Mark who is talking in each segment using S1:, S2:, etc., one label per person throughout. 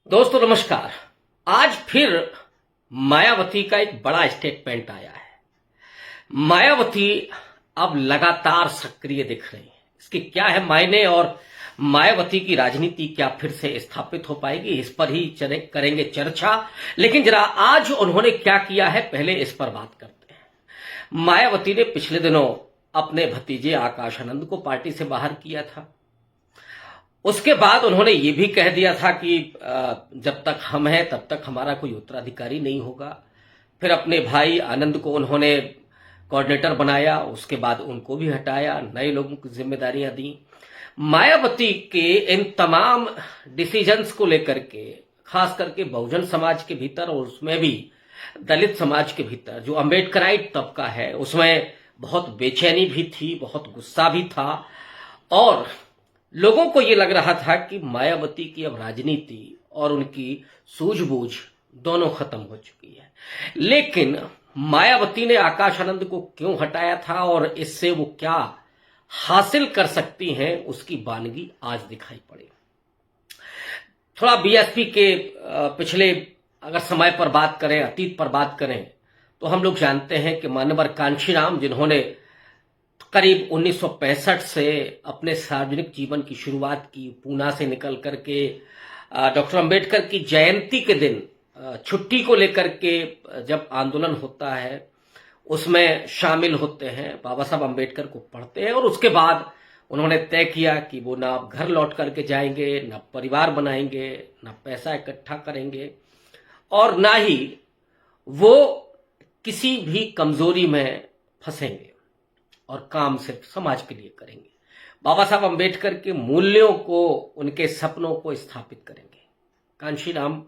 S1: दोस्तों नमस्कार। आज फिर मायावती का एक बड़ा स्टेटमेंट आया है। मायावती अब लगातार सक्रिय दिख रही है। इसके क्या है मायने और मायावती की राजनीति क्या फिर से स्थापित हो पाएगी, इस पर ही करेंगे चर्चा। लेकिन जरा आज उन्होंने क्या किया है पहले इस पर बात करते हैं। मायावती ने पिछले दिनों अपने भतीजे आकाश आनंद को पार्टी से बाहर किया था। उसके बाद उन्होंने ये भी कह दिया था कि जब तक हम हैं तब तक हमारा कोई उत्तराधिकारी नहीं होगा। फिर अपने भाई आनंद को उन्होंने कोऑर्डिनेटर बनाया, उसके बाद उनको भी हटाया, नए लोगों की जिम्मेदारियां दी। मायावती के इन तमाम डिसीजंस को लेकर के खास करके बहुजन समाज के भीतर और उसमें भी दलित समाज के भीतर जो अम्बेडकराइट तबका है उसमें बहुत बेचैनी भी थी, बहुत गुस्सा भी था और लोगों को ये लग रहा था कि मायावती की अब राजनीति और उनकी सूझबूझ दोनों खत्म हो चुकी है। लेकिन मायावती ने आकाश आनंद को क्यों हटाया था और इससे वो क्या हासिल कर सकती हैं उसकी बानगी आज दिखाई पड़ी। थोड़ा बीएसपी के पिछले अगर समय पर बात करें, अतीत पर बात करें तो हम लोग जानते हैं कि मानवर कांशीराम जिन्होंने करीब 1965 से अपने सार्वजनिक जीवन की शुरुआत की, पूना से निकल करके डॉक्टर अंबेडकर की जयंती के दिन छुट्टी को लेकर के जब आंदोलन होता है उसमें शामिल होते हैं, बाबा साहब अंबेडकर को पढ़ते हैं और उसके बाद उन्होंने तय किया कि वो ना घर लौट करके जाएंगे, ना परिवार बनाएंगे, ना पैसा इकट्ठा करेंगे और ना ही वो किसी भी कमजोरी में फंसेंगे और काम सिर्फ समाज के लिए करेंगे। बाबा साहब अंबेडकर के मूल्यों को, उनके सपनों को स्थापित करेंगे। कांशीराम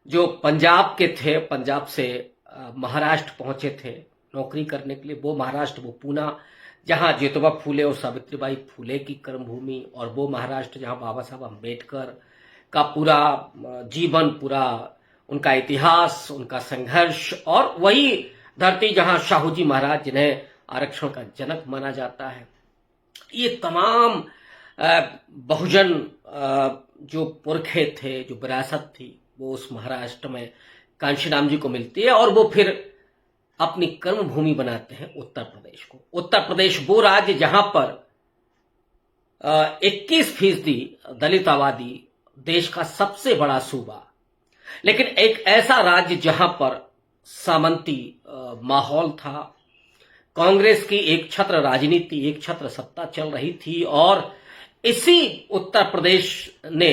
S1: जो पंजाब के थे, पंजाब से महाराष्ट्र पहुंचे थे नौकरी करने के लिए, वो महाराष्ट्र, वो पूना जहां ज्योतिबा फूले और सावित्रीबाई फूले की कर्मभूमि, और वो महाराष्ट्र जहां बाबा साहब अंबेडकर का पूरा जीवन, पूरा उनका इतिहास, उनका संघर्ष, और वही धरती जहां शाहू जी महाराज जिन्हें आरक्षण का जनक माना जाता है। ये तमाम बहुजन जो पुरखे थे, जो विरासत थी, वो उस महाराष्ट्र में कांशीराम जी को मिलती है और वो फिर अपनी कर्मभूमि बनाते हैं उत्तर प्रदेश को। उत्तर प्रदेश वो राज्य जहां पर 21% दलित आबादी, देश का सबसे बड़ा सूबा, लेकिन एक ऐसा राज्य जहां पर सामंती माहौल था, कांग्रेस की एक छत्र राजनीति, एक छत्र सत्ता चल रही थी और इसी उत्तर प्रदेश ने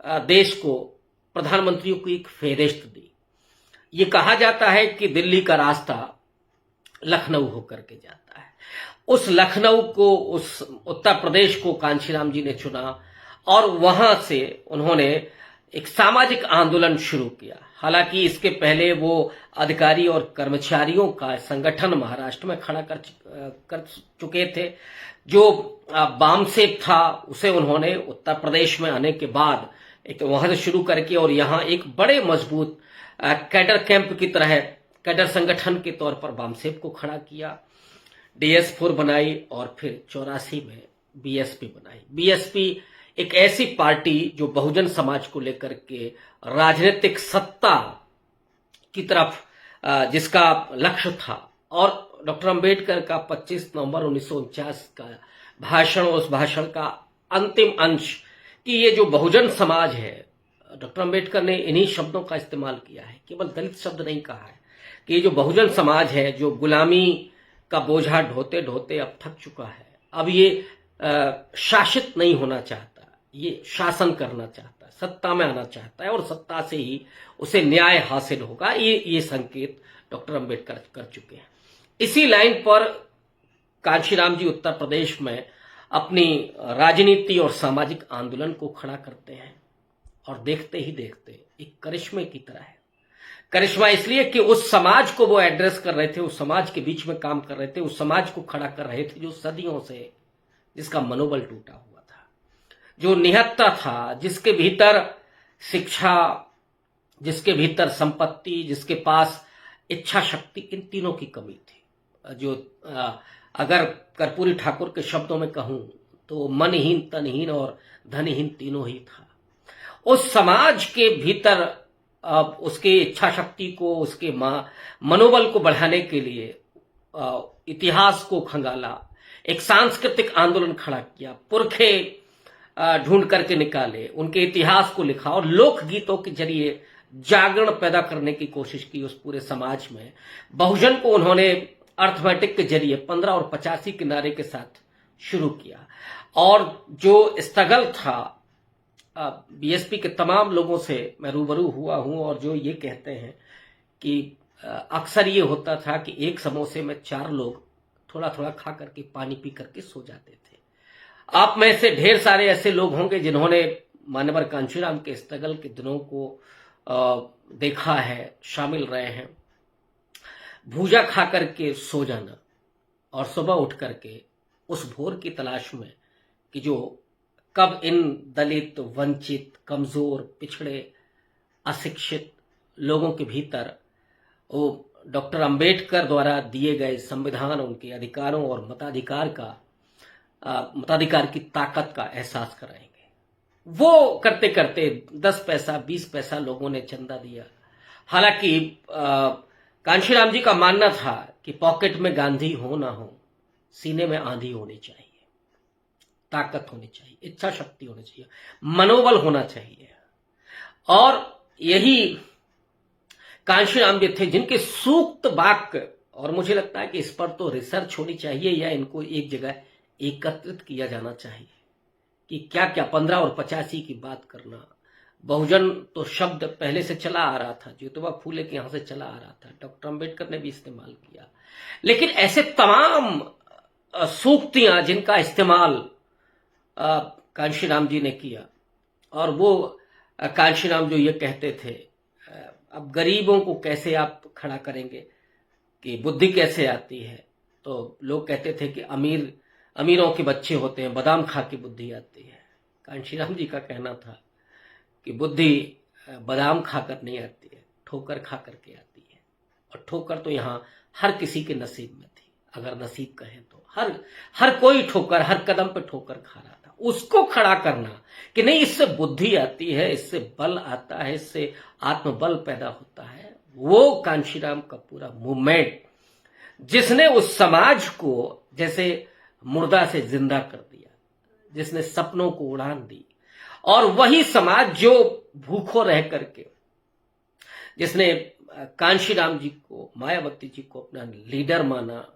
S1: देश को, प्रधानमंत्रियों को एक फेरिस्त दी। ये कहा जाता है कि दिल्ली का रास्ता लखनऊ होकर के जाता है। उस लखनऊ को, उस उत्तर प्रदेश को कांशीराम जी ने चुना और वहां से उन्होंने एक सामाजिक आंदोलन शुरू किया। हालांकि इसके पहले वो अधिकारी और कर्मचारियों का संगठन महाराष्ट्र में खड़ा कर चुके थे। जो बामसेब था उसे उन्होंने उत्तर प्रदेश में आने के बाद एक वहां से शुरू करके और यहाँ एक बड़े मजबूत कैडर कैंप की तरह, कैडर संगठन के तौर पर बामसेब को खड़ा किया। DS4 बनाई और फिर 84 में बीएसपी बनाई। बीएसपी एक ऐसी पार्टी जो बहुजन समाज को लेकर के राजनीतिक सत्ता की तरफ जिसका लक्ष्य था, और डॉक्टर अंबेडकर का 25 नवंबर 1949 का भाषण, उस भाषण का अंतिम अंश कि ये जो बहुजन समाज है, डॉक्टर अंबेडकर ने इन्हीं शब्दों का इस्तेमाल किया है, केवल दलित शब्द नहीं कहा है, कि ये जो बहुजन समाज है जो गुलामी का बोझा ढोते ढोते अब थक चुका है, अब ये शासित नहीं होना चाहता, ये शासन करना चाहता है, सत्ता में आना चाहता है और सत्ता से ही उसे न्याय हासिल होगा। ये संकेत डॉक्टर अंबेडकर कर चुके हैं। इसी लाइन पर कांशीराम जी उत्तर प्रदेश में अपनी राजनीति और सामाजिक आंदोलन को खड़ा करते हैं और देखते ही देखते एक करिश्मे की तरह है। करिश्मा इसलिए कि उस समाज को वो एड्रेस कर रहे थे, उस समाज के बीच में काम कर रहे थे, उस समाज को खड़ा कर रहे थे जो सदियों से, जिसका मनोबल टूटा हुआ था, जो निहत्ता था, जिसके भीतर शिक्षा, जिसके भीतर संपत्ति, जिसके पास इच्छा शक्ति, इन तीनों की कमी थी। जो अगर कर्पूरी ठाकुर के शब्दों में कहूं तो मनहीन, तनहीन और धनहीन तीनों ही था। उस समाज के भीतर उसके इच्छा शक्ति को, उसके मनोबल को बढ़ाने के लिए इतिहास को खंगाला, एक सांस्कृतिक आंदोलन खड़ा किया, पुरखे ढूंढ करके निकाले, उनके इतिहास को लिखा और लोकगीतों के जरिए जागरण पैदा करने की कोशिश की उस पूरे समाज में। बहुजन को उन्होंने अर्थमेटिक के जरिए 15 और 85 के नारे के साथ शुरू किया और जो स्ट्रगल था, बीएसपी के तमाम लोगों से मैं रूबरू हुआ हूं और जो ये कहते हैं कि अक्सर ये होता था कि एक समोसे में 4 लोग थोड़ा थोड़ा खा करके पानी पी करके सो जाते थे। आप में से ढेर सारे ऐसे लोग होंगे जिन्होंने मान्यवर कांशीराम के स्ट्रगल के दिनों को देखा है, शामिल रहे हैं। भूजा खा करके सो जाना और सुबह उठ करके उस भोर की तलाश में कि जो कब इन दलित, वंचित, कमजोर, पिछड़े, अशिक्षित लोगों के भीतर वो डॉक्टर अंबेडकर द्वारा दिए गए संविधान, उनके अधिकारों और मताधिकार की ताकत का एहसास कराएंगे। वो करते करते 10 पैसा 20 पैसा लोगों ने चंदा दिया। हालांकि कांशीराम जी का मानना था कि पॉकेट में गांधी हो ना हो, सीने में आंधी होनी चाहिए, ताकत होनी चाहिए, इच्छा शक्ति होनी चाहिए, मनोबल होना चाहिए। और यही कांशीराम जी थे जिनके सूक्त वाक्य, और मुझे लगता है कि इस पर तो रिसर्च होनी चाहिए या इनको एक जगह एकत्रित किया जाना चाहिए कि क्या क्या 15 और 85 की बात करना। बहुजन तो शब्द पहले से चला आ रहा था, ज्योतिबा फूले के यहां से चला आ रहा था, डॉक्टर अंबेडकर ने भी इस्तेमाल किया, लेकिन ऐसे तमाम सूक्तियां जिनका इस्तेमाल कांशीराम जी ने किया। और वो कांशीराम जो ये कहते थे, अब गरीबों को कैसे आप खड़ा करेंगे कि बुद्धि कैसे आती है, तो लोग कहते थे कि अमीरों के बच्चे होते हैं, बादाम खा के बुद्धि आती है। कांशीराम जी का कहना था कि बुद्धि बादाम खाकर नहीं आती है, ठोकर खा करके आती है। और ठोकर तो यहाँ हर किसी के नसीब में थी, अगर नसीब कहें तो हर कोई ठोकर, हर कदम पे ठोकर खा रहा था। उसको खड़ा करना कि नहीं, इससे बुद्धि आती है, इससे बल आता है, इससे आत्मबल पैदा होता है, वो कांशीराम का पूरा मूवमेंट जिसने उस समाज को जैसे मुर्दा से जिंदा कर दिया, जिसने सपनों को उड़ान दी। और वही समाज जो भूखों रह करके, जिसने कांशीराम जी को, मायावती जी को अपना लीडर माना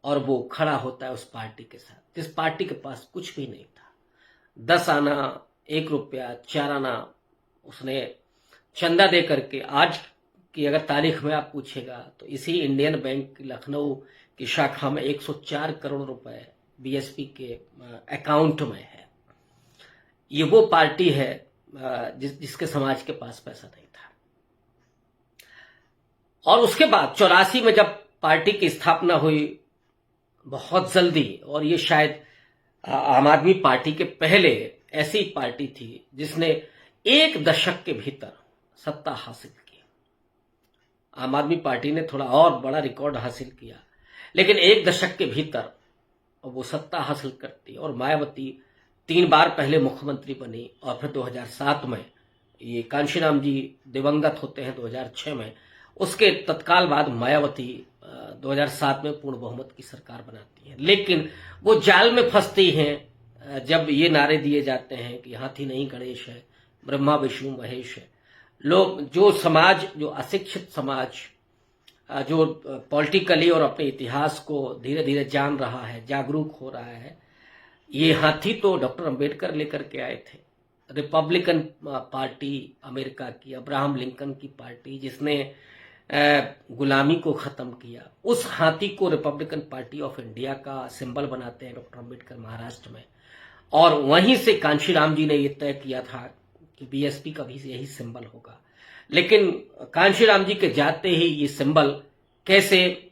S1: और वो खड़ा होता है उस पार्टी के साथ, जिस पार्टी के पास कुछ भी नहीं था। 10 आना, 1 रुपया, 4 आना उसने चंदा दे करके, आज की अगर तारीख में आप पूछेगा तो इसी इंडियन बैंक लखनऊ की शाखा में 104 करोड़ रुपए बीएसपी के अकाउंट में है। ये वो पार्टी है जिसके समाज के पास पैसा नहीं था। और उसके बाद 84 में जब पार्टी की स्थापना हुई, बहुत जल्दी, और ये शायद आम आदमी पार्टी के पहले ऐसी पार्टी थी जिसने 1 दशक के भीतर सत्ता हासिल की। आम आदमी पार्टी ने थोड़ा और बड़ा रिकॉर्ड हासिल किया, लेकिन 1 दशक के भीतर वो सत्ता हासिल करती। और मायावती 3 बार पहले मुख्यमंत्री बनी और फिर 2007 में, ये कांशीराम जी दिवंगत होते हैं 2006 में, उसके तत्काल बाद मायावती 2007 में पूर्ण बहुमत की सरकार बनाती है। लेकिन वो जाल में फंसती हैं जब ये नारे दिए जाते हैं कि हाथी नहीं गणेश है, ब्रह्मा विष्णु महेश है। लोग, जो समाज, जो अशिक्षित समाज, जो पॉलिटिकली और अपने इतिहास को धीरे धीरे जान रहा है, जागरूक हो रहा है, ये हाथी तो डॉक्टर अंबेडकर लेकर के आए थे। रिपब्लिकन पार्टी अमेरिका की, अब्राहम लिंकन की पार्टी, जिसने गुलामी को खत्म किया, उस हाथी को रिपब्लिकन पार्टी ऑफ इंडिया का सिंबल बनाते हैं डॉक्टर अंबेडकर महाराष्ट्र में। और वहीं से कांशीराम जी ने यह तय किया था कि बीएसपी का भी यही सिंबल होगा। लेकिन कांशीराम जी के जाते ही ये सिंबल कैसे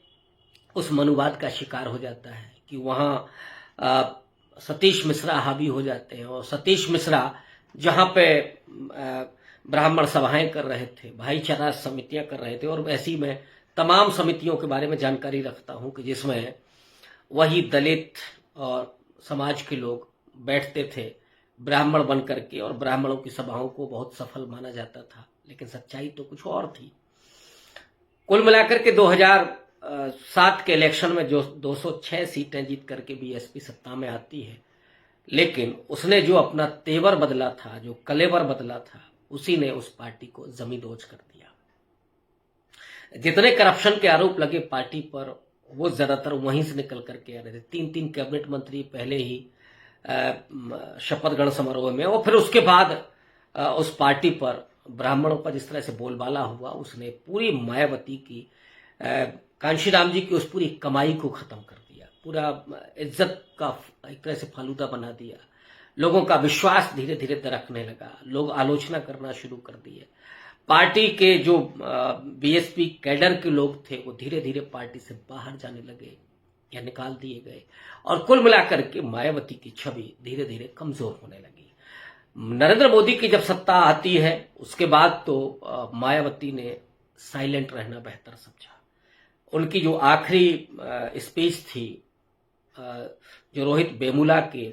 S1: उस मनुवाद का शिकार हो जाता है कि वहां सतीश मिश्रा हावी हो जाते हैं। और सतीश मिश्रा जहां पे ब्राह्मण सभाएं कर रहे थे, भाईचारा समितियां कर रहे थे, और ऐसी में तमाम समितियों के बारे में जानकारी रखता हूं कि जिसमें वही दलित और समाज के लोग बैठते थे, ब्राह्मण बन करके, और ब्राह्मणों की सभाओं को बहुत सफल माना जाता था, लेकिन सच्चाई तो कुछ और थी। कुल मिलाकर के 2007 के इलेक्शन में जो 206 सीटें जीत करके बीएसपी सत्ता में आती है, लेकिन उसने जो अपना तेवर बदला था, जो कलेवर बदला था, उसी ने उस पार्टी को जमींदोज कर दिया। जितने करप्शन के आरोप लगे पार्टी पर, वो ज्यादातर वहीं से निकल करके आ रहे थे। 3-3 कैबिनेट मंत्री पहले ही शपथ ग्रहण समारोह में, और फिर उसके बाद उस पार्टी पर ब्राह्मणों पर जिस तरह से बोलबाला हुआ, उसने पूरी मायावती की, कांशीराम जी की उस पूरी कमाई को खत्म कर दिया, पूरा इज्जत का एक तरह से फालूदा बना दिया। लोगों का विश्वास धीरे धीरे दरकने लगा, लोग आलोचना करना शुरू कर दिए। पार्टी के जो बीएसपी कैडर के लोग थे, वो धीरे धीरे पार्टी से बाहर जाने लगे या निकाल दिए गए, और कुल मिलाकर के मायावती की छवि धीरे धीरे कमजोर होने लगी। नरेंद्र मोदी की जब सत्ता आती है, उसके बाद तो मायावती ने साइलेंट रहना बेहतर समझा। उनकी जो आखिरी स्पीच थी, जो रोहित वेमुला के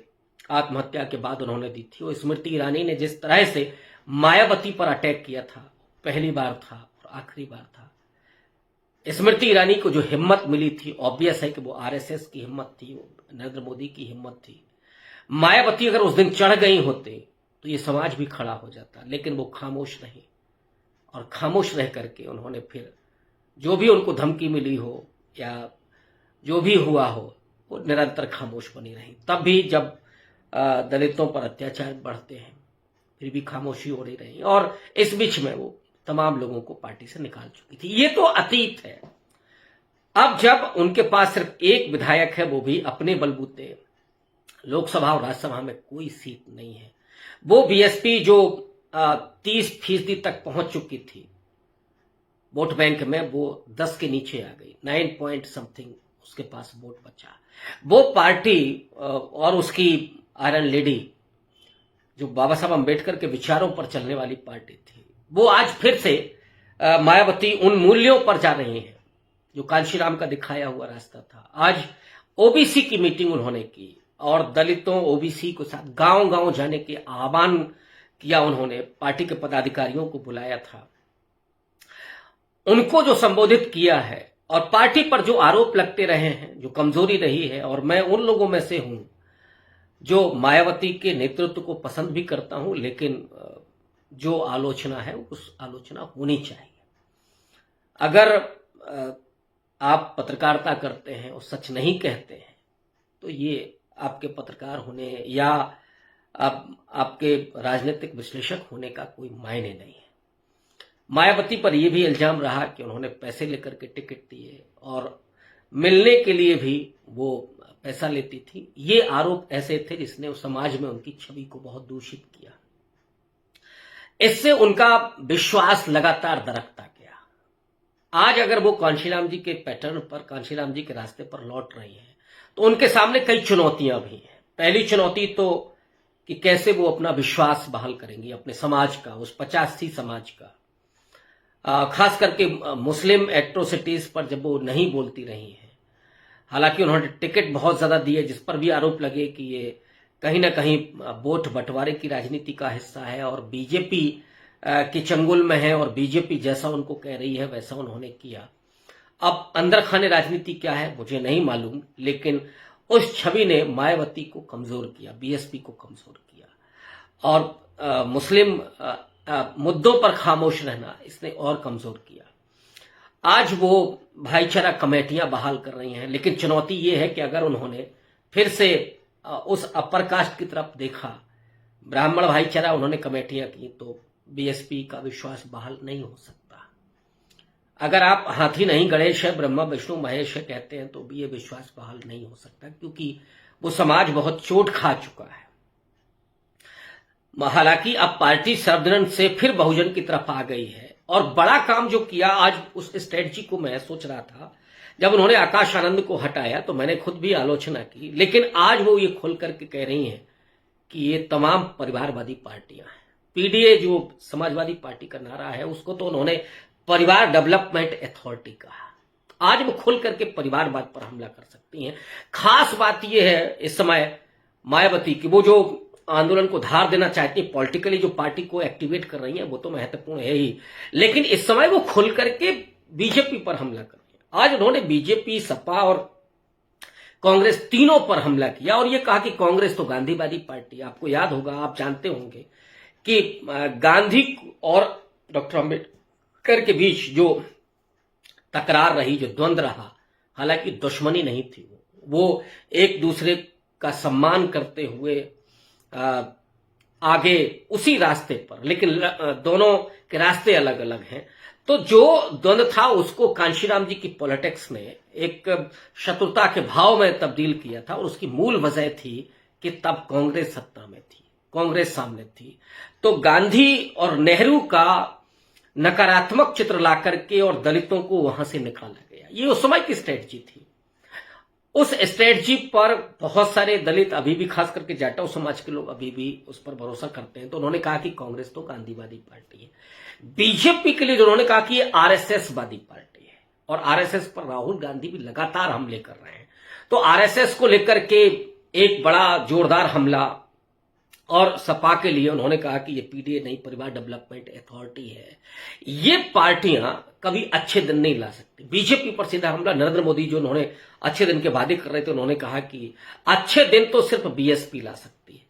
S1: आत्महत्या के बाद उन्होंने दी थी, वो स्मृति ईरानी ने जिस तरह से मायावती पर अटैक किया था, पहली बार था और आखिरी बार था। स्मृति ईरानी को जो हिम्मत मिली थी, ऑब्वियस है कि वो आरएसएस की हिम्मत थी, वो नरेंद्र मोदी की हिम्मत थी। मायावती अगर उस दिन चढ़ गई होते तो ये समाज भी खड़ा हो जाता, लेकिन वो खामोश रही, और खामोश रह करके उन्होंने फिर जो भी उनको धमकी मिली हो या जो भी हुआ हो, वो निरंतर खामोश बनी रही। तब भी जब दलितों पर अत्याचार बढ़ते हैं, फिर भी खामोशी हो रही, और इस बीच में वो तमाम लोगों को पार्टी से निकाल चुकी थी। ये तो अतीत है। अब जब उनके पास सिर्फ एक विधायक है, वो भी अपने बलबूते, लोकसभा और राज्यसभा में कोई सीट नहीं है, वो बीएसपी जो 30% तक पहुंच चुकी थी वोट बैंक में, वो 10 के नीचे आ गई, 9 पॉइंट समथिंग उसके पास वोट बचा। वो पार्टी और उसकी आयरन लेडी, जो बाबा साहब अम्बेडकर के विचारों पर चलने वाली पार्टी थी, वो आज फिर से मायावती उन मूल्यों पर जा रही है जो कांशीराम का दिखाया हुआ रास्ता था। आज ओबीसी की मीटिंग उन्होंने की, और दलितों ओबीसी के साथ गांव गांव जाने के आह्वान किया उन्होंने, पार्टी के पदाधिकारियों को बुलाया था, उनको जो संबोधित किया है, और पार्टी पर जो आरोप लगते रहे हैं, जो कमजोरी रही है, और मैं उन लोगों में से हूं जो मायावती के नेतृत्व को पसंद भी करता हूं, लेकिन जो आलोचना है उस आलोचना होनी चाहिए। अगर आप पत्रकारिता करते हैं और सच नहीं कहते हैं, तो ये आपके पत्रकार होने या आपके राजनीतिक विश्लेषक होने का कोई मायने नहीं है। मायावती पर यह भी इल्जाम रहा कि उन्होंने पैसे लेकर के टिकट दिए, और मिलने के लिए भी वो पैसा लेती थी। ये आरोप ऐसे थे जिसने समाज में उनकी छवि को बहुत दूषित किया। इससे उनका विश्वास लगातार दरकता गया। आज अगर वो कांशीराम जी के पैटर्न पर, कांशीराम जी के रास्ते पर लौट रही हैं, तो उनके सामने कई चुनौतियां भी हैं। पहली चुनौती तो कि कैसे वो अपना विश्वास बहाल करेंगी अपने समाज का, उस 85 समाज का, खास करके मुस्लिम एट्रोसिटीज पर जब वो नहीं बोलती रही हैं। हालांकि उन्होंने टिकट बहुत ज्यादा दिए, जिस पर भी आरोप लगे कि ये कहीं ना कहीं वोट बंटवारे की राजनीति का हिस्सा है, और बीजेपी के चंगुल में है, और बीजेपी जैसा उनको कह रही है वैसा उन्होंने किया। अब अंदर खाने राजनीति क्या है मुझे नहीं मालूम, लेकिन उस छवि ने मायावती को कमजोर किया, बीएसपी को कमजोर किया, और मुस्लिम मुद्दों पर खामोश रहना इसने और कमजोर किया। आज वो भाईचारा कमेटियां बहाल कर रही हैं, लेकिन चुनौती ये है कि अगर उन्होंने फिर से उस अपर कास्ट की तरफ देखा, ब्राह्मण भाईचारा उन्होंने कमेटियां की, तो बीएसपी का विश्वास बहाल नहीं हो सकता। अगर आप हाथी नहीं गणेश है, ब्रह्मा विष्णु महेश है कहते हैं, तो भी ये विश्वास बहाल नहीं हो सकता, क्योंकि वो समाज बहुत चोट खा चुका है। हालांकि अब पार्टी सर्वजन से फिर बहुजन की तरफ आ गई है, और बड़ा काम जो किया आज, उस स्ट्रेटजी को मैं सोच रहा था जब उन्होंने आकाश आनंद को हटाया, तो मैंने खुद भी आलोचना की, लेकिन आज वो ये खोल करके कह रही हैं कि ये तमाम परिवारवादी पार्टियां हैं। पीडीए जो समाजवादी पार्टी का नारा है, उसको तो उन्होंने परिवार डेवलपमेंट अथॉरिटी कहा। आज वो खुल करके परिवारवाद पर हमला कर सकती हैं। खास बात यह है इस समय मायावती की, वो जो आंदोलन को धार देना चाहती है, पॉलिटिकली जो पार्टी को एक्टिवेट कर रही है वो तो महत्वपूर्ण है ही, लेकिन इस समय वो खुल करके बीजेपी पर हमला कर रही है। आज उन्होंने बीजेपी, सपा और कांग्रेस तीनों पर हमला किया और ये कहा कि कांग्रेस तो गांधीवादी पार्टी है। आपको याद होगा, आप जानते होंगे कि गांधी और डॉक्टर अम्बेडकर के बीच जो तकरार रही, जो द्वंद्व रहा, हालांकि दुश्मनी नहीं थी, वो एक दूसरे का सम्मान करते हुए आगे उसी रास्ते पर, लेकिन दोनों के रास्ते अलग अलग हैं। तो जो द्वंद्व था उसको कांशीराम जी की पॉलिटिक्स ने एक शत्रुता के भाव में तब्दील किया था और उसकी मूल वजह थी कि तब कांग्रेस सत्ता में थी, कांग्रेस सामने थी। तो गांधी और नेहरू का नकारात्मक चित्र ला करके और दलितों को वहां से निकाला गया, ये उस समय की स्ट्रेटजी थी। उस स्ट्रेटजी पर बहुत सारे दलित अभी भी, खास करके जाटव समाज के लोग अभी भी उस पर भरोसा करते हैं। तो उन्होंने कहा कि कांग्रेस तो गांधीवादी पार्टी है। बीजेपी के लिए जो उन्होंने कहा कि ये आरएसएस वादी पार्टी है और आरएसएस पर राहुल गांधी भी लगातार हमले कर रहे हैं। तो आरएसएस को लेकर के एक बड़ा जोरदार हमला, और सपा के लिए उन्होंने कहा कि ये पीडीए नहीं, परिवार डेवलपमेंट अथॉरिटी है। ये पार्टियां कभी अच्छे दिन नहीं ला सकती। बीजेपी पर सीधा हमला, नरेंद्र मोदी जो उन्होंने अच्छे दिन के वादे कर रहे थे, उन्होंने कहा कि अच्छे दिन तो सिर्फ बीएसपी ला सकती है।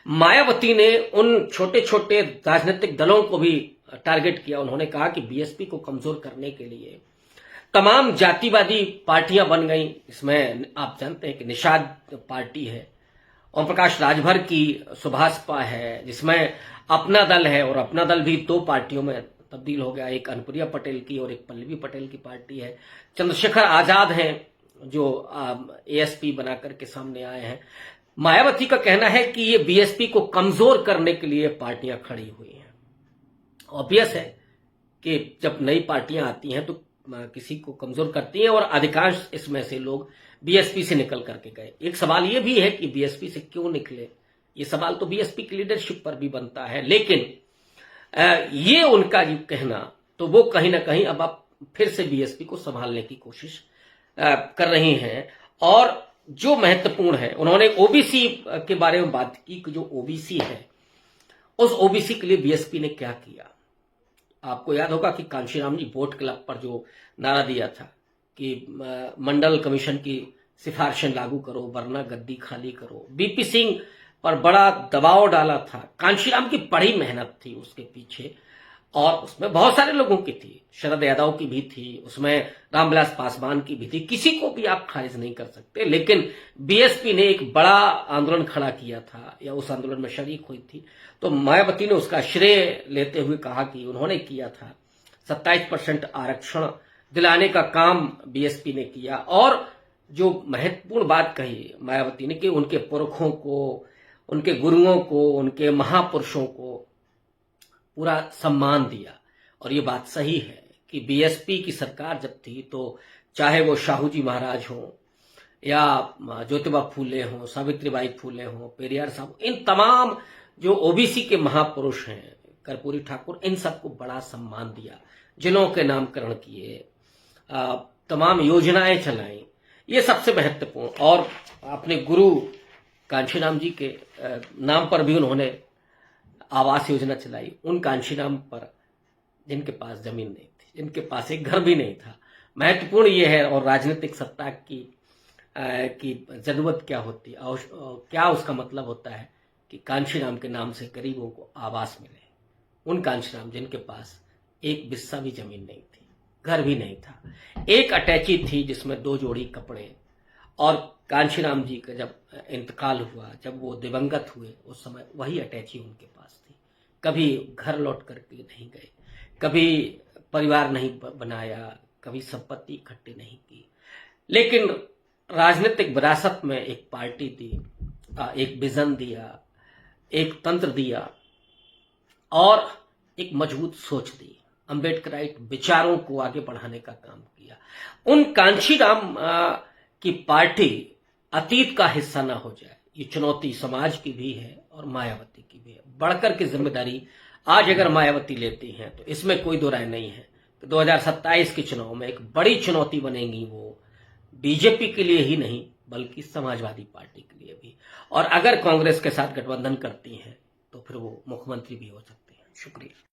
S1: मायावती ने उन छोटे छोटे राजनीतिक दलों को भी टारगेट किया। उन्होंने कहा कि बीएसपी को कमजोर करने के लिए तमाम जातिवादी पार्टियां बन गई। इसमें आप जानते हैं कि निषाद पार्टी है, ओम प्रकाश राजभर की सुभाषपा है, जिसमें अपना दल है, और अपना दल भी दो पार्टियों में तब्दील हो गया, एक अनुप्रिया पटेल की और एक पल्लवी पटेल की पार्टी है। चंद्रशेखर आजाद हैं जो एएसपी बना करके सामने आए हैं। मायावती का कहना है कि ये बीएसपी को कमजोर करने के लिए पार्टियां खड़ी हुई हैं। ऑब्वियस है कि जब नई पार्टियां आती हैं तो किसी को कमजोर करती हैं, और अधिकांश इसमें से लोग बीएसपी से निकल करके गए। एक सवाल यह भी है कि बीएसपी से क्यों निकले, ये सवाल तो बीएसपी की लीडरशिप पर भी बनता है, लेकिन ये उनका जो कहना, तो वो कहीं ना कहीं अब आप फिर से बीएसपी को संभालने की कोशिश कर रही हैं। और जो महत्वपूर्ण है, उन्होंने ओबीसी के बारे में बात की कि जो ओबीसी है, उस ओबीसी के लिए बीएसपी ने क्या किया। आपको याद होगा कि कांशीराम जी वोट क्लब पर जो नारा दिया था कि मंडल कमीशन की सिफारिशें लागू करो वरना गद्दी खाली करो, बीपी सिंह पर बड़ा दबाव डाला था। कांशीराम की बड़ी मेहनत थी उसके पीछे, और उसमें बहुत सारे लोगों की थी, शरद यादव की भी थी, उसमें रामविलास पासवान की भी थी, किसी को भी आप खारिज नहीं कर सकते। लेकिन बीएसपी ने एक बड़ा आंदोलन खड़ा किया था, या उस आंदोलन में शरीक हुई थी। तो मायावती ने उसका श्रेय लेते हुए कहा कि उन्होंने किया था, 27% आरक्षण दिलाने का काम बीएसपी ने किया। और जो महत्वपूर्ण बात कही मायावती ने कि उनके पुरखों को, उनके गुरुओं को, उनके महापुरुषों को पूरा सम्मान दिया। और ये बात सही है कि बीएसपी की सरकार जब थी, तो चाहे वो शाहू जी महाराज हों या ज्योतिबा फूले हों, सावित्रीबाई फूले हों, पेरियार साहब, इन तमाम जो ओबीसी के महापुरुष हैं, कर्पूरी ठाकुर, इन सबको बड़ा सम्मान दिया, जिलों के नामकरण किए, तमाम योजनाएं चलाई, ये सबसे महत्वपूर्ण। और अपने गुरु कांशीराम जी के नाम पर भी उन्होंने आवास योजना चलाई, उन कांशीराम पर जिनके पास जमीन नहीं थी, जिनके पास एक घर भी नहीं था। महत्वपूर्ण ये है। और राजनीतिक सत्ता की जरूरत क्या होती है, और क्या उसका मतलब होता है कि कांशीराम के नाम से गरीबों को आवास मिले। उन कांशीराम जिनके पास एक बिस्सा भी जमीन नहीं थी, घर भी नहीं था, एक अटैची थी जिसमें 2 जोड़ी कपड़े। और कांशीराम जी का जब इंतकाल हुआ, जब वो दिवंगत हुए, उस समय वही अटैची उनके पास थी। कभी घर लौट करके नहीं गए, कभी परिवार नहीं बनाया, कभी संपत्ति इकट्ठी नहीं की, लेकिन राजनीतिक विरासत में एक पार्टी दी, एक विजन दिया, एक तंत्र दिया और एक मजबूत सोच दी, अम्बेडकराइट विचारों को आगे बढ़ाने का काम किया। उन कांशीराम की पार्टी अतीत का हिस्सा ना हो जाए, ये चुनौती समाज की भी है और मायावती की भी है। बढ़कर की जिम्मेदारी आज अगर मायावती लेती हैं तो इसमें कोई दो राय नहीं है कि 2027 के चुनाव में एक बड़ी चुनौती बनेगी। वो बीजेपी के लिए ही नहीं, बल्कि समाजवादी पार्टी के लिए भी। और अगर कांग्रेस के साथ गठबंधन करती हैं तो फिर वो मुख्यमंत्री भी हो सकती हैं। शुक्रिया।